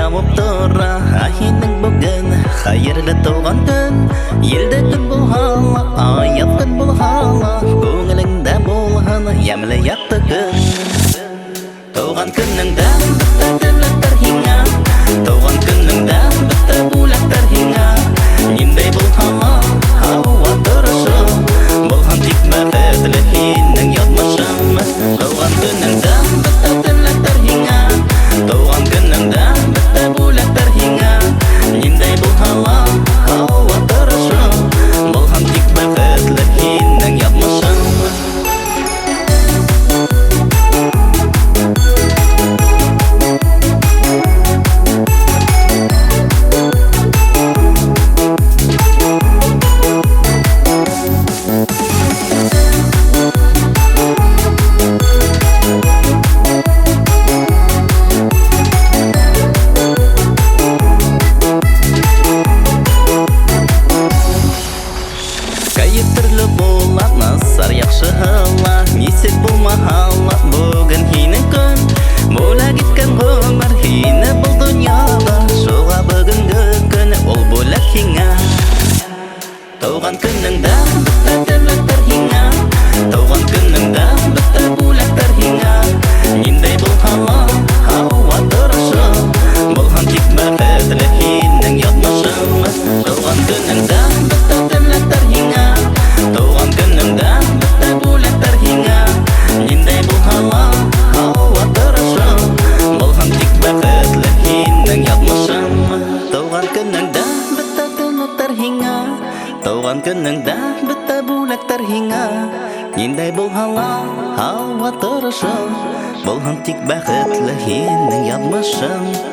яуаптыра Ахинның бүгін хайырлы туған күн Елді күн болғалы, аяп күн болғалы Көңіліңді болғаны емлі яқты күн Туған күніңді бітті тіліктір хиңа Туған күніңді бітті бұлақтыр хиңа Нендей болғалы, ауа тұрышы Болған тек бәқетлі хинның ятмышым Туған күніңді бітті тіліктір хиңа Туған күніңді бітті бұлақтыр хиңа Нендей болғалы, ауа тұрышы Болған тек бәқетлі хинның ятмышым Кайыптырлы болақ, насар яқшы ғыла Несек болмағала, бүгін хейнің күн Бола кеткен ғымар, хейні бұл дүнияға Жоға бүгінгі күні, ол бөлек хейңа Туған күніңді бітті тіліктір хейңа Туған күніңді бітті бөлектір хейңа Нендей болғалы, ауа тұрышы Болған тек бәқетлі хейнің ятмышым Туған күніңді бітті тіліктір хейңа Туған күніңді бітті бөлектір хейңа Нендей болғалы, ауа тұрышы Болған тек бәқетлі хейнің ятмышым Туған күніңді бітті тіліктір хейңа Туған күніңді бітті бөлектір хейңа Нендей болғалы, ауа тұрышы Болған тек бәқетлі хейнің ятмышым